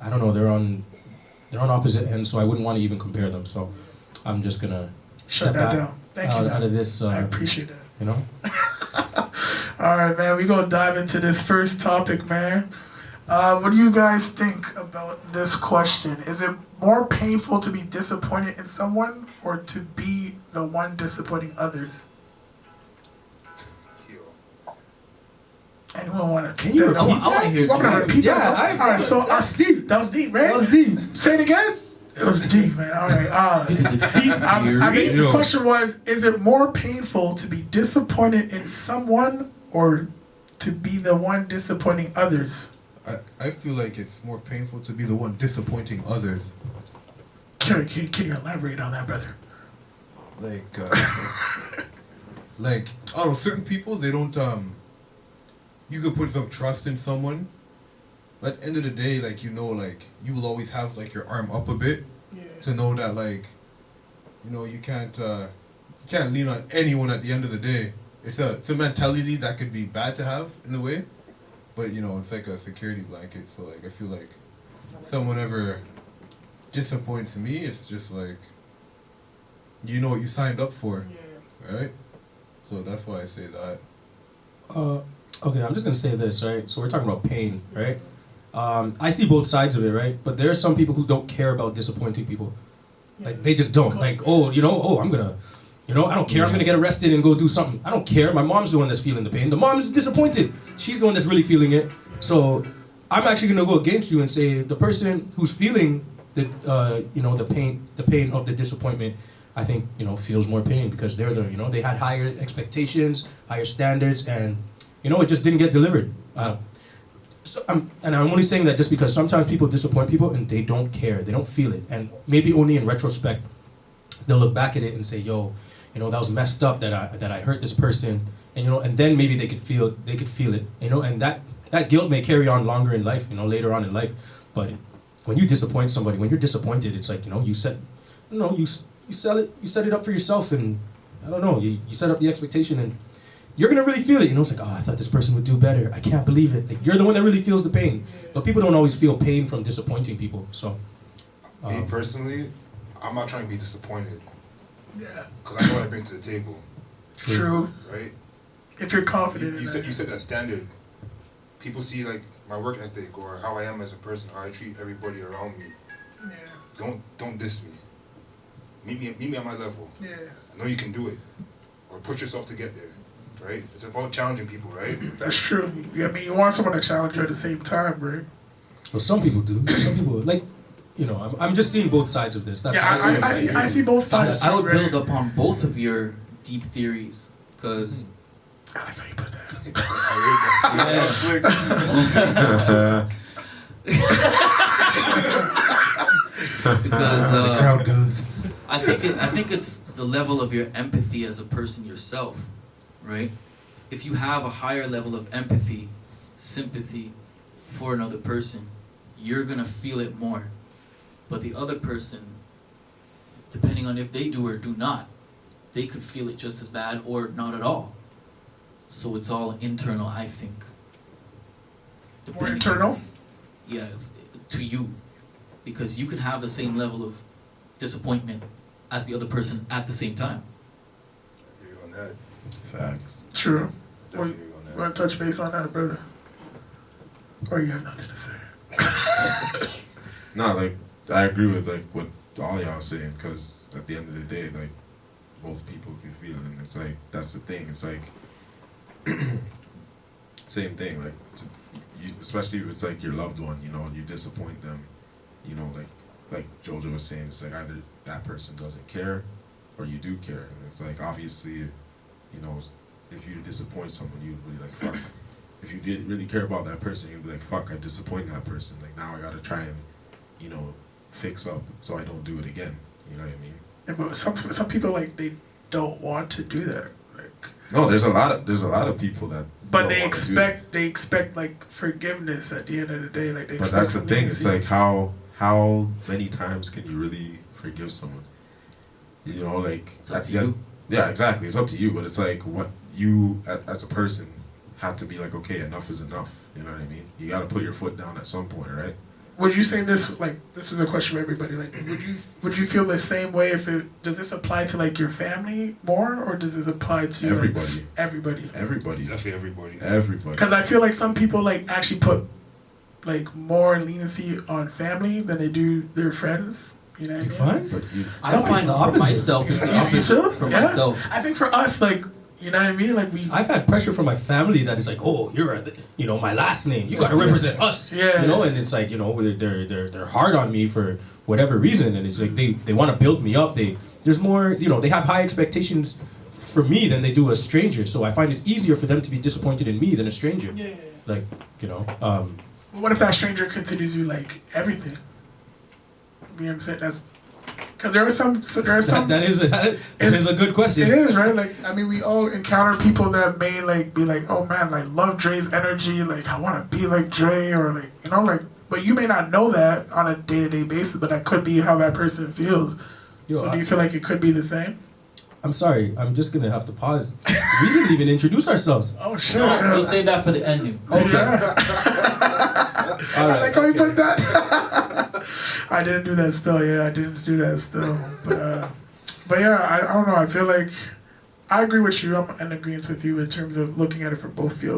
I don't know, they're on opposite ends, so I wouldn't want to even compare them. So I'm just gonna Shut step that back down. Thank you, out man. of this. I appreciate that. You know. All right, man. We gonna dive into this first topic, man. What do you guys think about this question? Is it more painful to be disappointed in someone or to be the one disappointing others? Anyone want to? Can you repeat I want to hear You want me to repeat Yeah, that? All right, so that's deep. that was deep, right? That was deep. Say it again. It was deep, man. All right. I mean, the question was: is it more painful to be disappointed in someone or to be the one disappointing others? I feel like it's more painful to be the one disappointing others. Can you elaborate on that, brother? Like, like, I don't know, certain people, they don't, you could put some trust in someone, but at the end of the day, like, you know, like, you will always have, like, your arm up a bit to know that, like, you know, you can't lean on anyone at the end of the day. It's a mentality that could be bad to have, in a way, but, you know, it's like a security blanket, so, like, I feel like someone ever disappoints me, it's just, like, you know what you signed up for, right? So that's why I say that. Okay, I'm just gonna say this, right? So we're talking about pain, right? I see both sides of it, right? But there are some people who don't care about disappointing people. Like they just don't. Like, I'm gonna, I don't care. I'm gonna get arrested and go do something. I don't care. My mom's the one that's feeling the pain. The mom's disappointed. She's the one that's really feeling it. So I'm actually gonna go against you and say the person who's feeling the pain of the disappointment, I think, feels more pain because they're they had higher expectations, higher standards, and it just didn't get delivered. I'm only saying that just because sometimes people disappoint people and they don't care, they don't feel it, and maybe only in retrospect they'll look back at it and say, "Yo, that was messed up that I hurt this person," and then maybe they could feel it, and that guilt may carry on longer in life, later on in life, but when you disappoint somebody, when you're disappointed, it's like you set it up for yourself, and I don't know, you set up the expectation, and you're gonna really feel it. It's like, oh, I thought this person would do better. I can't believe it. Like, you're the one that really feels the pain, but people don't always feel pain from disappointing people. So, me personally, I'm not trying to be disappointed. Yeah. Because I know what I bring to the table. True. Right. If you're confident. You said that standard. People see like my work ethic or how I am as a person, how I treat everybody around me. Yeah. Don't diss me. Meet me at my level. Yeah. I know you can do it, or push yourself to get there. Right? It's about challenging people, right? That's true. I mean, you want someone to challenge you at the same time, right? Well, some people do. Some people like, I'm just seeing both sides of this. That's I see both sides. I would build upon both of your deep theories, because I like how you put that. Because the crowd goes. I think it's the level of your empathy as a person yourself, right? If you have a higher level of empathy, sympathy for another person, you're gonna feel it more. But the other person, depending on if they do or do not, they could feel it just as bad or not at all. So it's all internal, I think. More internal? Yeah, it's to you. Because you can have the same level of disappointment as the other person at the same time. I agree on that. Facts. True. Definitely You agree on that. want to touch base on that, brother? Or you have nothing to say? No, like, I agree with, like, what all y'all saying, because at the end of the day, like, both people can feel it, and it's like, that's the thing, it's like, same thing, like, especially if it's, like, your loved one, you disappoint them, like Jojo was saying, it's like, either that person doesn't care, or you do care, and it's like, obviously, if you disappoint someone, you'd be like, fuck. If you didn't really care about that person, you'd be like, fuck, I disappointed that person, like, now I gotta try and, fix up so I don't do it again. You know what I mean? Yeah, but some people, like, they don't want to do that. Like, No, there's a lot of people that. but don't they wanna do that. expect like forgiveness at the end of the day. Like they But expect that's the something thing. to It's see. like how many times can you really forgive someone? Like It's up at to the end. you. Yeah, exactly. It's up to you. But it's like what you as a person have to be like. Okay, enough is enough. You know what I mean? You got to put your foot down at some point, right? would you say this, like, this is a question for everybody, like, would you feel the same way if does this apply to, like, your family more, or does this apply to Everybody. like, everybody? Everybody. Definitely everybody. Everybody. Because I feel like some people, like, actually put, like, more leniency on family than they do their friends. You know what I You mean? fine? But you, I I find find the for opposite. myself, it's the You opposite. too? For Yeah. myself. I think for us, like, you know what I mean? Like, I've had pressure from my family that is like, oh, you're my last name. You got to represent us. Yeah. You know, and it's like, they're hard on me for whatever reason, and it's like they want to build me up. There's more, they have high expectations for me than they do a stranger. So I find it's easier for them to be disappointed in me than a stranger. yeah. Like, Well, what if that stranger considers you, like, everything? You know what I'm saying? That's because there are some. that is a good question. It is, right? Like, I mean, we all encounter people that may, like, be like, oh man, like, love Dre's energy, like, I want to be like Dre, or like, like, but you may not know that on a day-to-day basis, but that could be how that person feels. So do you feel like it could be the same? I'm sorry, I'm just gonna have to pause. We didn't even introduce ourselves. Oh shit! We'll save that for the ending. Okay. I like how you put that. I didn't do that still. Yeah, I didn't do that still. But yeah, I don't know. I feel like I agree with you. I'm in agreement with you in terms of looking at it from both fields.